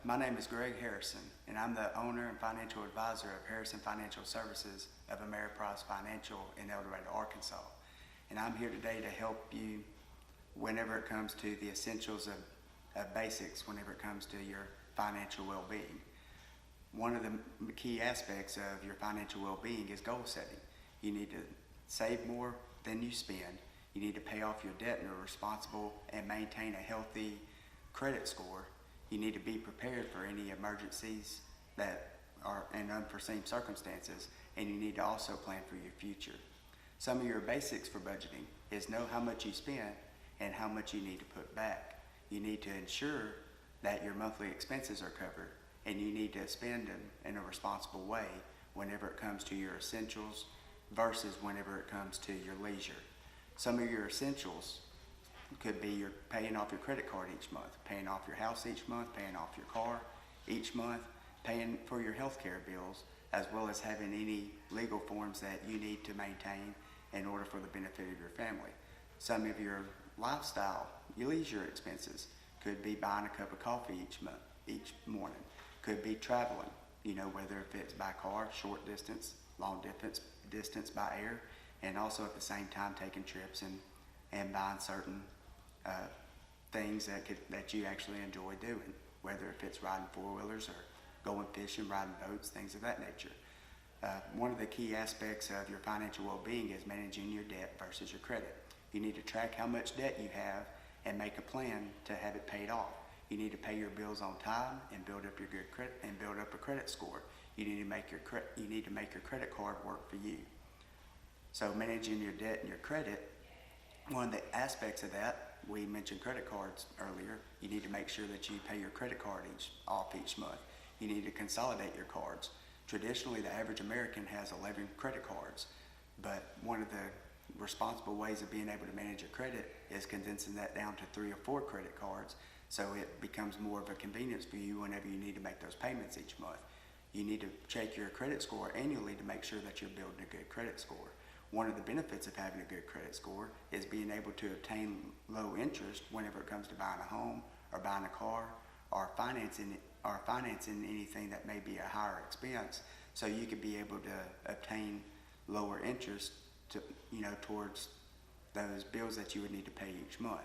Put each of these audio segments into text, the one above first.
My name is Greg Harrison, and I'm the owner and financial advisor of Harrison Financial Services of Ameriprise Financial in El Dorado, Arkansas. And I'm here today to help you whenever it comes to the essentials of basics, whenever it comes to your financial well-being. One of the key aspects of your financial well-being is goal setting. You need to save more than you spend. You need to pay off your debt in a responsible and maintain a healthy credit score. You need to be prepared for any emergencies that are in unforeseen circumstances, and you need to also plan for your future. Some of your basics for budgeting is know how much you spend and how much you need to put back. You need to ensure that your monthly expenses are covered, and you need to spend them in a responsible way whenever it comes to your essentials versus whenever it comes to your leisure. Some of your essentials could be you're paying off your credit card each month, paying off your house each month, paying off your car each month, paying for your health care bills, as well as having any legal forms that you need to maintain in order for the benefit of your family. Some of your lifestyle, your leisure expenses could be buying a cup of coffee each morning, could be traveling, whether if it's by car, short distance, long distance by air, and also at the same time taking trips and buying certain things that you actually enjoy doing, whether if it's riding four-wheelers or going fishing, riding boats, things of that nature. One of the key aspects of your financial well-being is managing your debt versus your credit. You need to track how much debt you have and make a plan to have it paid off. You need to pay your bills on time and build up your good credit and build up a credit score. You need to make your credit card work for you. So managing your debt and your credit, one of the aspects of that, we mentioned credit cards earlier. You need to make sure that you pay your credit card off each month. You need to consolidate your cards. Traditionally, the average American has 11 credit cards, but one of the responsible ways of being able to manage your credit is condensing that down to 3 or 4 credit cards, so it becomes more of a convenience for you whenever you need to make those payments each month. You need to check your credit score annually to make sure that you're building a good credit score. One of the benefits of having a good credit score is being able to obtain low interest whenever it comes to buying a home or buying a car or financing anything that may be a higher expense, so you could be able to obtain lower interest towards those bills that you would need to pay each month.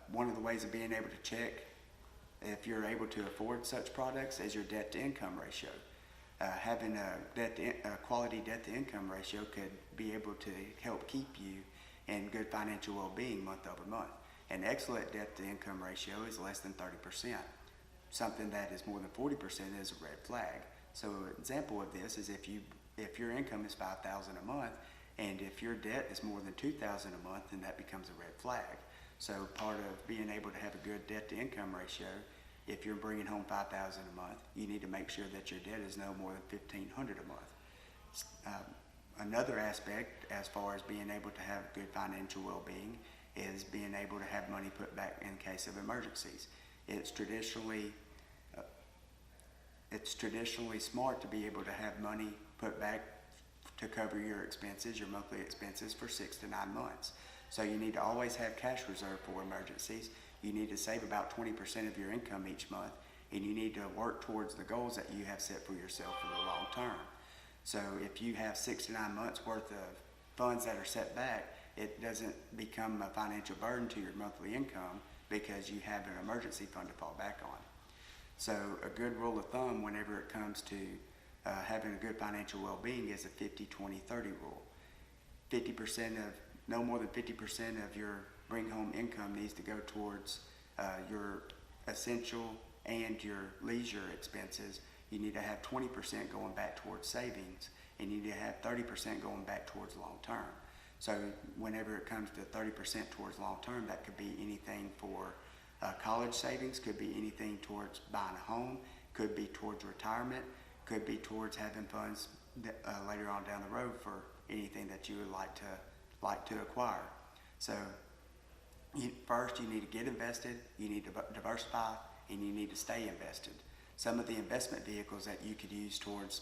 One of the ways of being able to check if you're able to afford such products is your debt to income ratio. Having a quality debt-to-income ratio could be able to help keep you in good financial well-being month over month. An excellent debt-to-income ratio is less than 30%. Something that is more than 40% is a red flag. So an example of this is if your income is $5,000 a month, and if your debt is more than $2,000 a month, then that becomes a red flag. So part of being able to have a good debt-to-income ratio, if you're bringing home $5,000 a month, you need to make sure that your debt is no more than $1,500 a month. Another aspect as far as being able to have good financial well-being is being able to have money put back in case of emergencies. It's traditionally smart to be able to have money put back to cover your expenses, your monthly expenses, for 6 to 9 months. So you need to always have cash reserve for emergencies. You need to save about 20% of your income each month, and you need to work towards the goals that you have set for yourself for the long term. So if you have 6 to 9 months worth of funds that are set back, it doesn't become a financial burden to your monthly income because you have an emergency fund to fall back on. So a good rule of thumb whenever it comes to having a good financial well-being is a 50-20-30 rule. No more than 50% of your bring home income needs to go towards your essential and your leisure expenses. You need to have 20% going back towards savings, and you need to have 30% going back towards long term. So whenever it comes to 30% towards long term, that could be anything for college savings, could be anything towards buying a home, could be towards retirement, could be towards having funds later on down the road for anything that you would like to acquire. So first, you need to get invested, you need to diversify, and you need to stay invested. Some of the investment vehicles that you could use towards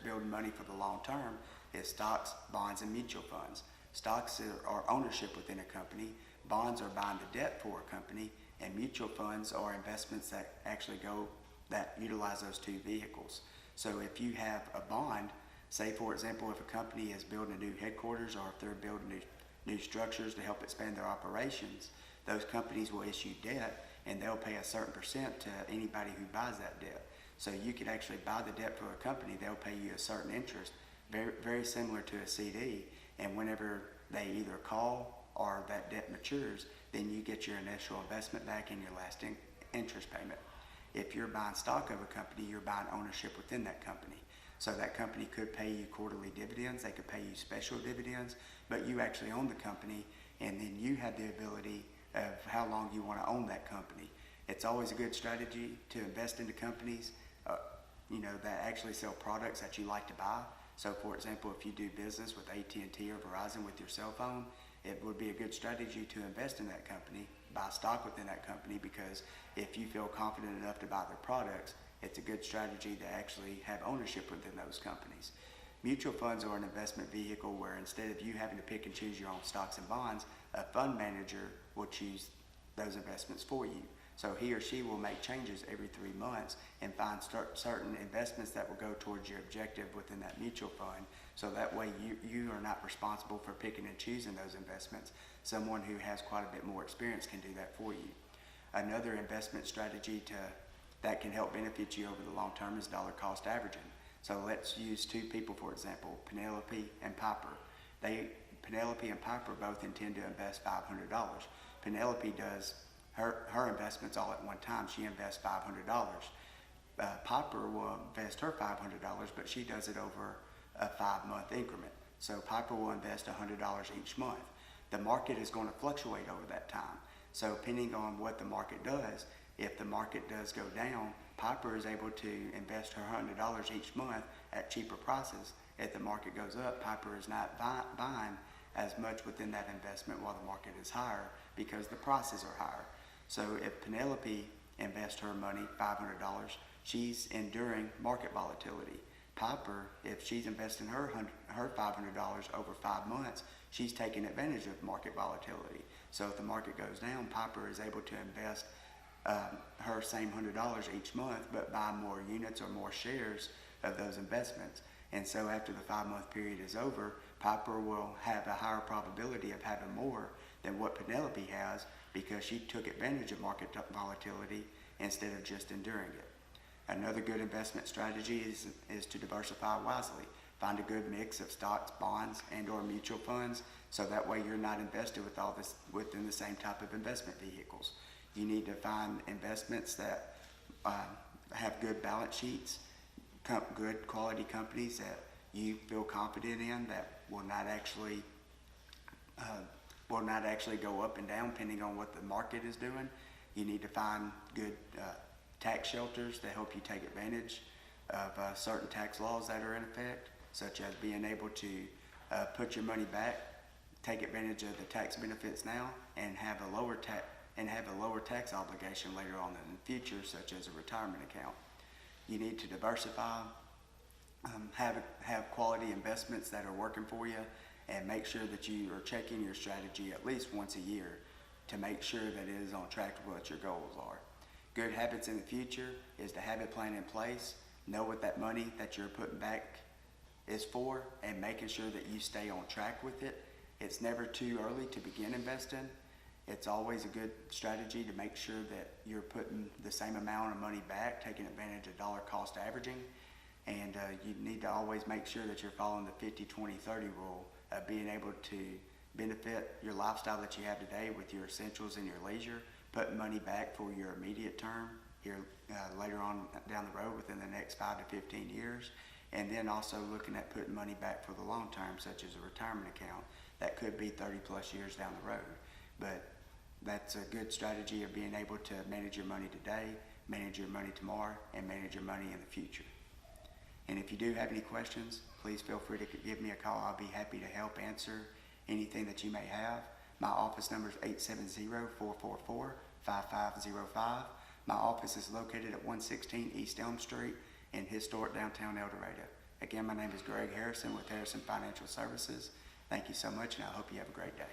building money for the long term is stocks, bonds, and mutual funds. Stocks are ownership within a company, bonds are buying the debt for a company, And mutual funds are investments that utilize those two vehicles. So if you have a bond, say for example, if a company is building a new headquarters or if they're building new structures to help expand their operations, those companies will issue debt and they'll pay a certain percent to anybody who buys that debt. So you could actually buy the debt for a company, they'll pay you a certain interest, very, very similar to a CD. And whenever they either call or that debt matures, then you get your initial investment back and your lasting interest payment. If you're buying stock of a company, you're buying ownership within that company. So that company could pay you quarterly dividends, they could pay you special dividends, but you actually own the company, and then you have the ability of how long you want to own that company. It's always a good strategy to invest into companies that actually sell products that you like to buy. So for example, if you do business with AT&T or Verizon with your cell phone, it would be a good strategy to invest in that company, buy stock within that company, because if you feel confident enough to buy their products, it's a good strategy to actually have ownership within those companies. Mutual funds are an investment vehicle where instead of you having to pick and choose your own stocks and bonds, a fund manager will choose those investments for you. So he or she will make changes every 3 months and find certain investments that will go towards your objective within that mutual fund. So that way you are not responsible for picking and choosing those investments. Someone who has quite a bit more experience can do that for you. Another investment strategy that can help benefit you over the long term is dollar cost averaging. So let's use two people, for example, Penelope and Piper. Penelope and Piper both intend to invest $500. Penelope does her investments all at one time. She invests $500. Piper will invest her $500, but she does it over a 5-month increment. So Piper will invest $100 each month. The market is going to fluctuate over that time. So depending on what the market does, if the market does go down, Piper is able to invest her $100 each month at cheaper prices. If the market goes up, Piper is not buying as much within that investment while the market is higher because the prices are higher. So if Penelope invests her money, $500, she's enduring market volatility. Piper, if she's investing her $500 over 5 months, she's taking advantage of market volatility. So if the market goes down, Piper is able to invest her same $100 each month, but buy more units or more shares of those investments. And so after the 5-month period is over, Piper will have a higher probability of having more than what Penelope has because she took advantage of market volatility instead of just enduring it. Another good investment strategy is to diversify wisely. Find a good mix of stocks, bonds, and or mutual funds, so that way you're not invested with all this within the same type of investment vehicles. You need to find investments that have good balance sheets, good quality companies that you feel confident in, that will not actually go up and down depending on what the market is doing. You need to find good tax shelters to help you take advantage of certain tax laws that are in effect, such as being able to put your money back, take advantage of the tax benefits now, and have a lower tax obligation later on in the future, such as a retirement account. You need to diversify, have quality investments that are working for you, and make sure that you are checking your strategy at least once a year to make sure that it is on track with what your goals are. Good habits in the future is to have a plan in place, know what that money that you're putting back is for, and making sure that you stay on track with it. It's never too early to begin investing. It's always a good strategy to make sure that you're putting the same amount of money back, taking advantage of dollar cost averaging. And you need to always make sure that you're following the 50-20-30 rule of being able to benefit your lifestyle that you have today with your essentials and your leisure, putting money back for your immediate term here later on down the road within the next 5 to 15 years, and then also looking at putting money back for the long term, such as a retirement account that could be 30 plus years down the road. But that's a good strategy of being able to manage your money today, manage your money tomorrow, and manage your money in the future. And if you do have any questions, please feel free to give me a call. I'll be happy to help answer anything that you may have. My office number is 870-444-5505. My office is located at 116 East Elm Street in historic downtown El Dorado. Again, my name is Greg Harrison with Harrison Financial Services. Thank you so much, and I hope you have a great day.